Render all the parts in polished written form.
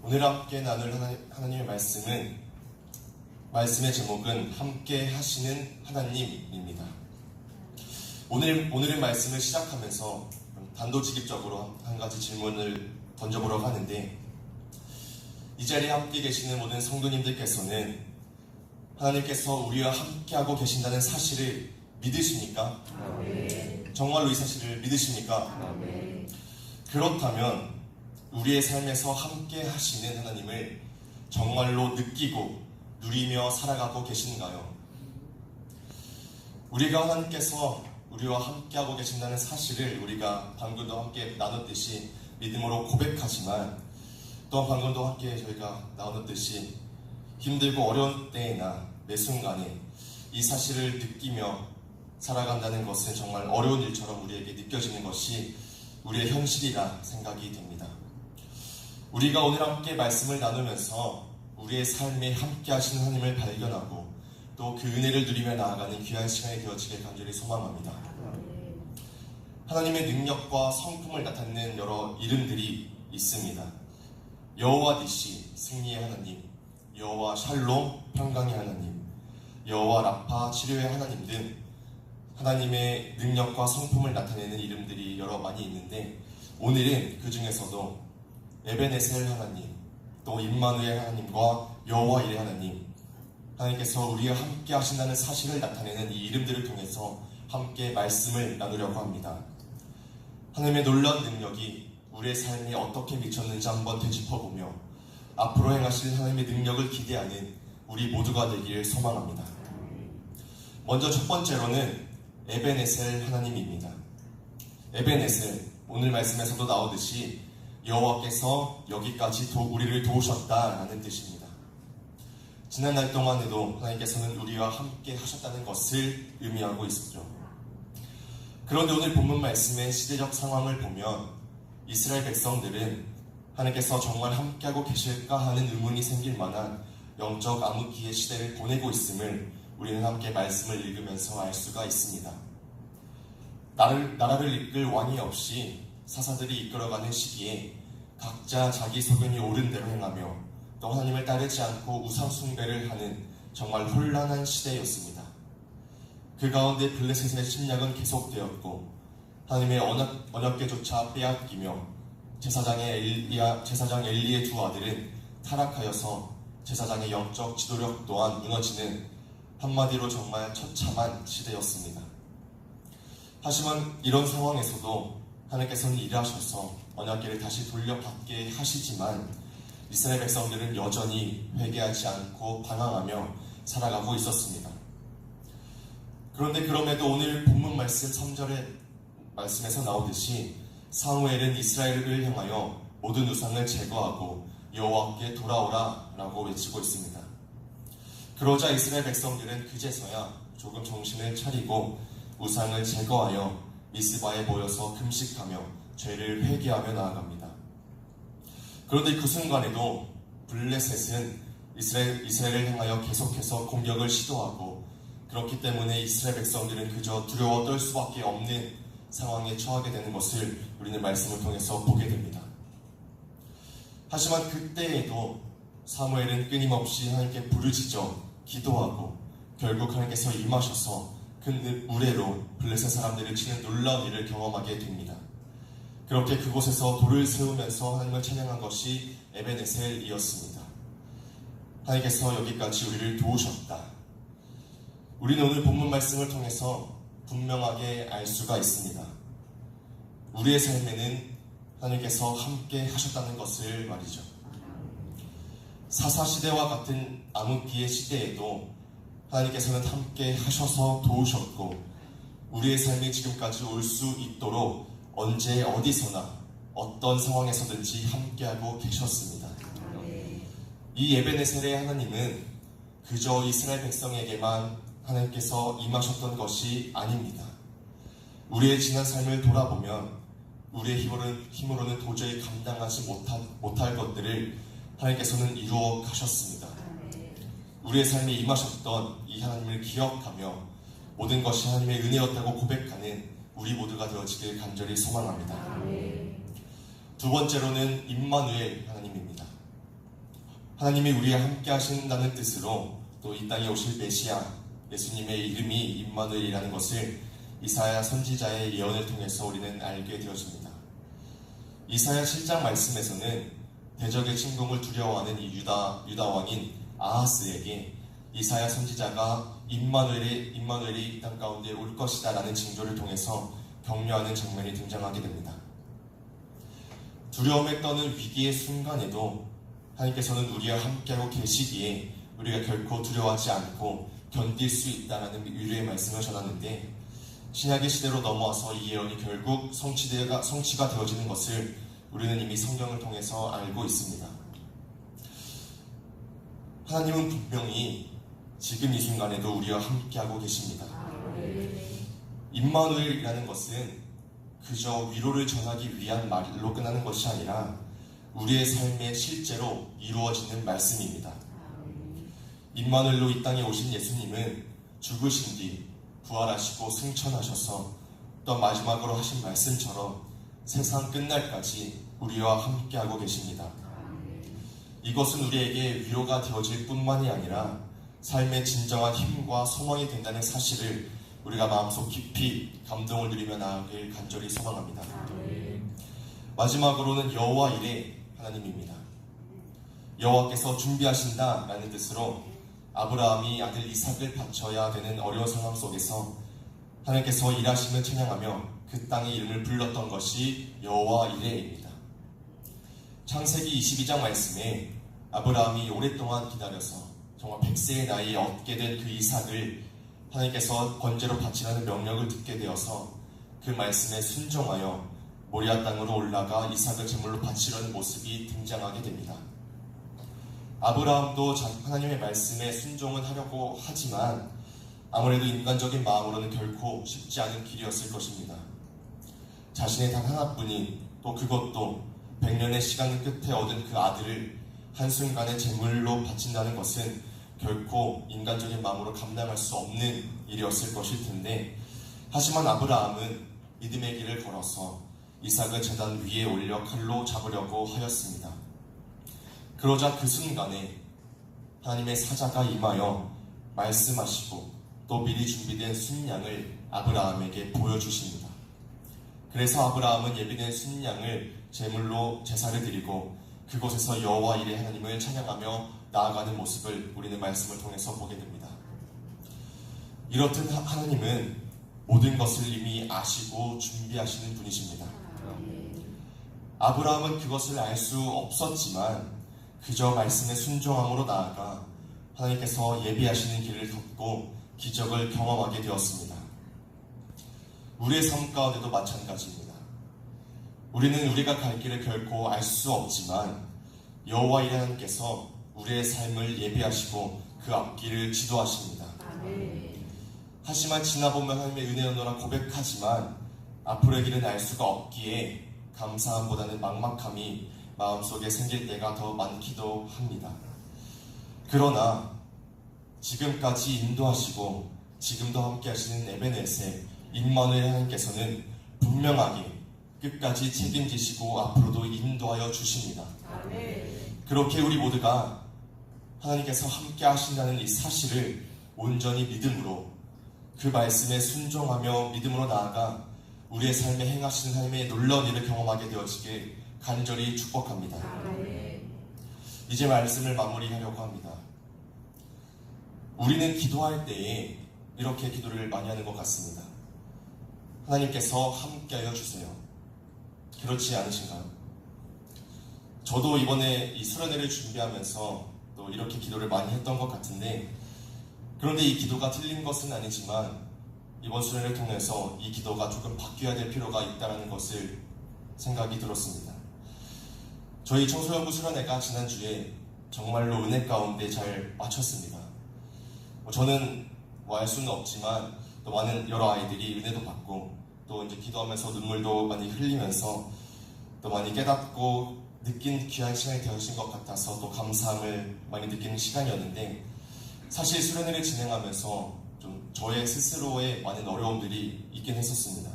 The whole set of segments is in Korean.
오늘 함께 나눌 하나님의 말씀의 제목은 함께 하시는 하나님입니다. 오늘의 말씀을 시작하면서 단도직입적으로 한 가지 질문을 던져보려고 하는데, 이 자리에 함께 계시는 모든 성도님들께서는 하나님께서 우리와 함께하고 계신다는 사실을 믿으십니까? 아멘. 정말로 이 사실을 믿으십니까? 아멘. 그렇다면 우리의 삶에서 함께 하시는 하나님을 정말로 느끼고 누리며 살아가고 계신가요? 우리가 하나님께서 우리와 함께하고 계신다는 사실을 우리가 방금도 함께 나눴듯이 믿음으로 고백하지만, 또한 방금도 함께 저희가 나눴듯이 힘들고 어려운 때에나 매 순간에 이 사실을 느끼며 살아간다는 것은 정말 어려운 일처럼 우리에게 느껴지는 것이 우리의 현실이라 생각이 됩니다. 우리가 오늘 함께 말씀을 나누면서 우리의 삶에 함께 하시는 하나님을 발견하고 또 그 은혜를 누리며 나아가는 귀한 시간이 되어지길 간절히 소망합니다. 하나님의 능력과 성품을 나타내는 여러 이름들이 있습니다. 여호와 니시, 승리의 하나님, 여호와 샬롬, 평강의 하나님, 여호와 라파, 치료의 하나님 등 하나님의 능력과 성품을 나타내는 이름들이 여러 많이 있는데, 오늘은 그 중에서도 에베네셀 하나님, 또 임마누엘 하나님과 여호와 일의 하나님, 하나님께서 우리와 함께 하신다는 사실을 나타내는 이 이름들을 통해서 함께 말씀을 나누려고 합니다. 하나님의 놀라운 능력이 우리의 삶에 어떻게 미쳤는지 한번 되짚어보며 앞으로 행하실 하나님의 능력을 기대하는 우리 모두가 되기를 소망합니다. 먼저 첫 번째로는 에베네셀 하나님입니다. 에베네셀, 오늘 말씀에서도 나오듯이 여호와께서 여기까지 우리를 도우셨다라는 뜻입니다. 지난 날 동안에도 하나님께서는 우리와 함께 하셨다는 것을 의미하고 있었죠. 그런데 오늘 본문 말씀의 시대적 상황을 보면 이스라엘 백성들은 하나님께서 정말 함께하고 계실까 하는 의문이 생길 만한 영적 암흑기의 시대를 보내고 있음을 우리는 함께 말씀을 읽으면서 알 수가 있습니다. 나라를 이끌 왕이 없이 사사들이 이끌어가는 시기에 각자 자기 소견이 옳은 대로 행하며 또 하나님을 따르지 않고 우상 숭배를 하는 정말 혼란한 시대였습니다. 그 가운데 블레셋의 침략은 계속되었고 하나님의 언약궤조차 빼앗기며 제사장 엘리의 두 아들은 타락하여서 제사장의 영적 지도력 또한 무너지는, 한마디로 정말 처참한 시대였습니다. 하지만 이런 상황에서도 하나님께서는 일하셔서 언약궤를 다시 돌려받게 하시지만 이스라엘 백성들은 여전히 회개하지 않고 방황하며 살아가고 있었습니다. 그런데 그럼에도 오늘 본문 말씀 3절의 말씀에서 나오듯이 사무엘은 이스라엘을 향하여 모든 우상을 제거하고 여호와께 돌아오라 라고 외치고 있습니다. 그러자 이스라엘 백성들은 그제서야 조금 정신을 차리고 우상을 제거하여 미스바에 모여서 금식하며 죄를 회개하며 나아갑니다. 그런데 그 순간에도 블레셋은 이스라엘을 향하여 계속해서 공격을 시도하고, 그렇기 때문에 이스라엘 백성들은 그저 두려워 떨 수밖에 없는 상황에 처하게 되는 것을 우리는 말씀을 통해서 보게 됩니다. 하지만 그때에도 사무엘은 끊임없이 하나님께 부르짖어 기도하고 결국 하나님께서 임하셔서 그 우레로 블레셋 사람들을 치는 놀라운 일을 경험하게 됩니다. 그렇게 그곳에서 돌을 세우면서 하나님을 찬양한 것이 에베네셀이었습니다. 하나님께서 여기까지 우리를 도우셨다. 우리는 오늘 본문 말씀을 통해서 분명하게 알 수가 있습니다. 우리의 삶에는 하나님께서 함께 하셨다는 것을 말이죠. 사사시대와 같은 암흑기의 시대에도 하나님께서는 함께 하셔서 도우셨고, 우리의 삶이 지금까지 올 수 있도록 언제 어디서나 어떤 상황에서든지 함께하고 계셨습니다. 이 에베네셀의 하나님은 그저 이스라엘 백성에게만 하나님께서 임하셨던 것이 아닙니다. 우리의 지난 삶을 돌아보면 우리의 힘으로는 도저히 감당하지 못할 것들을 하나님께서는 이루어 가셨습니다. 우리의 삶에 임하셨던 이 하나님을 기억하며 모든 것이 하나님의 은혜였다고 고백하는 우리 모두가 되어지길 간절히 소망합니다. 두 번째로는 임마누엘 하나님입니다. 하나님이 우리와 함께 하신다는 뜻으로 또 이 땅에 오실 메시아 예수님의 이름이 임마누엘이라는 것을 이사야 선지자의 예언을 통해서 우리는 알게 되어집니다. 이사야 7장 말씀에서는 대적의 침공을 두려워하는 이 유다 왕인 아하스에게 이사야 선지자가 임마누엘이 이 땅 가운데 올 것이다 라는 징조를 통해서 격려하는 장면이 등장하게 됩니다. 두려움에 떠는 위기의 순간에도 하나님께서는 우리와 함께하고 계시기에 우리가 결코 두려워하지 않고 견딜 수 있다라는 위로의 말씀을 전하는데, 신약의 시대로 넘어와서 이 예언이 결국 성취가 되어지는 것을 우리는 이미 성경을 통해서 알고 있습니다. 하나님은 분명히 지금 이 순간에도 우리와 함께하고 계십니다. 임마누엘이라는 것은 그저 위로를 전하기 위한 말로 끝나는 것이 아니라 우리의 삶에 실제로 이루어지는 말씀입니다. 임마누엘로 이 땅에 오신 예수님은 죽으신 뒤 부활하시고 승천하셔서 또 마지막으로 하신 말씀처럼 세상 끝날까지 우리와 함께하고 계십니다. 이것은 우리에게 위로가 되어질 뿐만이 아니라 삶의 진정한 힘과 소망이 된다는 사실을 우리가 마음속 깊이 감동을 누리며 나아가길 간절히 소망합니다. 마지막으로는 여호와 이레 하나님입니다. 여호와께서 준비하신다라는 뜻으로 아브라함이 아들 이삭을 바쳐야 되는 어려운 상황 속에서 하나님께서 일하심을 찬양하며 그 땅의 이름을 불렀던 것이 여호와 이레입니다. 창세기 22장 말씀에 아브라함이 오랫동안 기다려서 정말 100세의 나이에 얻게 된 그 이삭을 하나님께서 번제로 바치라는 명령을 듣게 되어서 그 말씀에 순종하여 모리아 땅으로 올라가 이삭을 제물로 바치려는 모습이 등장하게 됩니다. 아브라함도 하나님의 말씀에 순종은 하려고 하지만 아무래도 인간적인 마음으로는 결코 쉽지 않은 길이었을 것입니다. 자신의 단 하나뿐인, 또 그것도 100년의 시간 끝에 얻은 그 아들을 한순간에 제물로 바친다는 것은 결코 인간적인 마음으로 감당할 수 없는 일이었을 것일 텐데, 하지만 아브라함은 믿음의 길을 걸어서 이삭을 제단 위에 올려 칼로 잡으려고 하였습니다. 그러자 그 순간에 하나님의 사자가 임하여 말씀하시고 또 미리 준비된 순양을 아브라함에게 보여주십니다. 그래서 아브라함은 예비된 순양을 제물로 제사를 드리고 그곳에서 여호와 이레 하나님을 찬양하며 나아가는 모습을 우리는 말씀을 통해서 보게 됩니다. 이렇듯 하나님은 모든 것을 이미 아시고 준비하시는 분이십니다. 아브라함은 그것을 알 수 없었지만 그저 말씀에 순종함으로 나아가 하나님께서 예비하시는 길을 걷고 기적을 경험하게 되었습니다. 우리의 삶 가운데도 마찬가지입니다. 우리는 우리가 갈 길을 결코 알 수 없지만 여호와 이레 하나님께서 우리의 삶을 예비하시고 그 앞길을 지도하십니다. 하지만 지나보면 하나님의 은혜였노라 고백하지만 앞으로의 길은 알 수가 없기에 감사함보다는 막막함이 마음속에 생길 때가 더 많기도 합니다. 그러나 지금까지 인도하시고 지금도 함께 하시는 에베네셀 임마누엘 하나님께서는 분명하게 끝까지 책임지시고 앞으로도 인도하여 주십니다. 그렇게 우리 모두가 하나님께서 함께 하신다는 이 사실을 온전히 믿음으로 그 말씀에 순종하며 믿음으로 나아가 우리의 삶에 행하시는 하나님의 놀라운 일을 경험하게 되어지길 간절히 축복합니다. 이제 말씀을 마무리하려고 합니다. 우리는 기도할 때에 이렇게 기도를 많이 하는 것 같습니다. 하나님께서 함께하여 주세요. 그렇지 않으신가요? 저도 이번에 이 수련회를 준비하면서 또 이렇게 기도를 많이 했던 것 같은데, 그런데 이 기도가 틀린 것은 아니지만 이번 수련회를 통해서 이 기도가 조금 바뀌어야 될 필요가 있다는 것을 생각이 들었습니다. 저희 청소년부 수련회가 지난주에 정말로 은혜 가운데 잘 마쳤습니다. 저는 알 수는 없지만 또 많은 여러 아이들이 은혜도 받고 또 이제 기도하면서 눈물도 많이 흘리면서 또 많이 깨닫고 느낀 귀한 시간이 되어진 것 같아서 또 감사함을 많이 느끼는 시간이었는데, 사실 수련회를 진행하면서 좀 저의 스스로의 많은 어려움들이 있긴 했었습니다.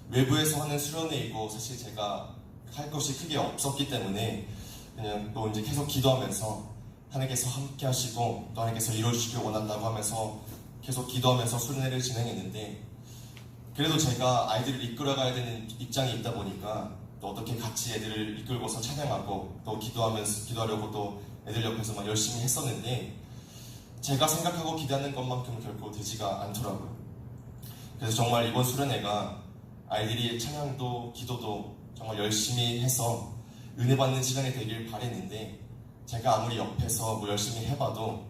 외부에서 하는 수련회이고 사실 제가 할 것이 크게 없었기 때문에 그냥 또 이제 계속 기도하면서 하나님께서 함께 하시고 또 하나님께서 이루어주시길 원한다고 하면서 계속 기도하면서 수련회를 진행했는데, 그래도 제가 아이들을 이끌어가야 되는 입장이 있다 보니까 또 어떻게 같이 애들을 이끌고서 찬양하고 또 기도하려고 또 애들 옆에서 막 열심히 했었는데, 제가 생각하고 기대하는 것만큼 결코 되지가 않더라고요. 그래서 정말 이번 수련회가 아이들이 찬양도 기도도 정말 열심히 해서 은혜 받는 시간이 되길 바랬는데, 제가 아무리 옆에서 뭐 열심히 해봐도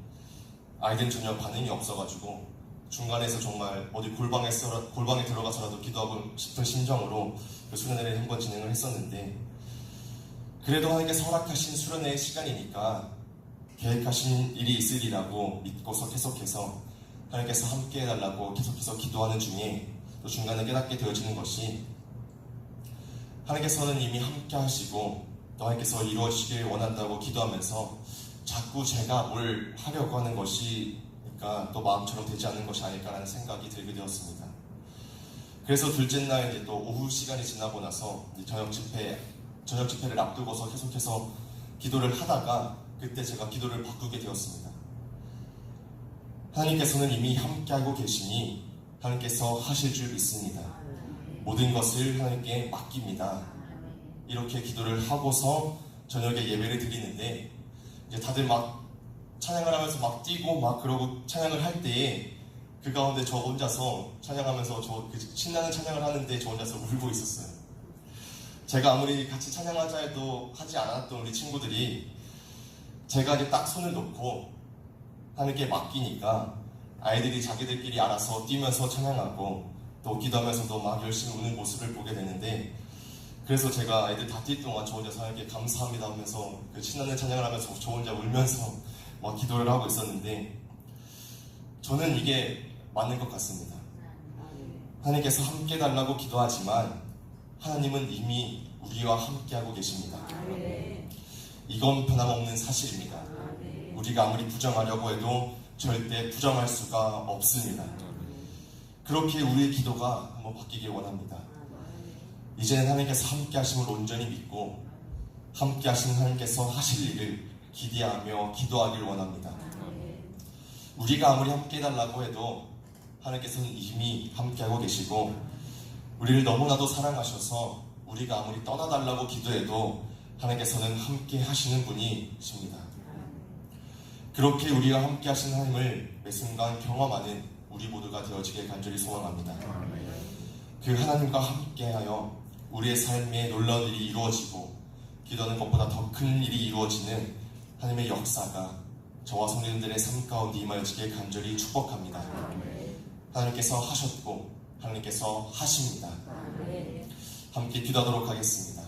아이들은 전혀 반응이 없어가지고 중간에서 정말 어디 골방에 들어가서라도 기도하고 싶은 심정으로 그 수련회를 한번 진행을 했었는데, 그래도 하나님께서 허락하신 수련회의 시간이니까 계획하신 일이 있으리라고 믿고서 계속해서 하나님께서 함께 해달라고 계속해서 기도하는 중에 또 중간에 깨닫게 되어지는 것이, 하나님께서는 이미 함께 하시고 또 하나님께서 이루어지길 원한다고 기도하면서 자꾸 제가 뭘 하려고 하는 것이 또 마음처럼 되지 않는 것이 아닐까라는 생각이 들게 되었습니다. 그래서 둘째 날 이제 또 오후 시간이 지나고 나서 저녁 집회를 앞두고서 계속해서 기도를 하다가 그때 제가 기도를 바꾸게 되었습니다. 하나님께서는 이미 함께하고 계시니 하나님께서 하실 줄 믿습니다. 모든 것을 하나님께 맡깁니다. 이렇게 기도를 하고서 저녁에 예배를 드리는데, 이제 다들 막 찬양을 하면서 막 뛰고 막 그러고 찬양을 할 때에 그 가운데 저 혼자서 찬양하면서 신나는 찬양을 하는데 저 혼자서 울고 있었어요. 제가 아무리 같이 찬양하자 해도 하지 않았던 우리 친구들이 제가 이제 딱 손을 놓고 하나님께 맡기니까 아이들이 자기들끼리 알아서 뛰면서 찬양하고 또 기도하면서도 막 열심히 우는 모습을 보게 되는데, 그래서 제가 아이들 다 뛸 동안 저 혼자서 하나님께 감사합니다 하면서 그 신나는 찬양을 하면서 저 혼자 울면서 막 기도를 하고 있었는데, 저는 이게 맞는 것 같습니다. 하나님께서 함께 달라고 기도하지만 하나님은 이미 우리와 함께하고 계십니다. 이건 변함없는 사실입니다. 우리가 아무리 부정하려고 해도 절대 부정할 수가 없습니다. 그렇게 우리의 기도가 한번 바뀌길 원합니다. 이제는 하나님께서 함께 하심을 온전히 믿고 함께 하시는 하나님께서 하실 일을 기대하며 기도하길 원합니다. 우리가 아무리 함께 해달라고 해도 하나님께서는 이미 함께하고 계시고, 우리를 너무나도 사랑하셔서 우리가 아무리 떠나달라고 기도해도 하나님께서는 함께 하시는 분이십니다. 그렇게 우리와 함께 하시는 하나님을 매 순간 경험하는 우리 모두가 되어지길 간절히 소원합니다. 그 하나님과 함께하여 우리의 삶에 놀라운 일이 이루어지고 기도하는 것보다 더 큰 일이 이루어지는 하나님의 역사가 저와 성도님들의 삶 가운데 임하여지길 간절히 축복합니다. 하나님께서 하셨고 하나님께서 하십니다. 함께 기도하도록 하겠습니다.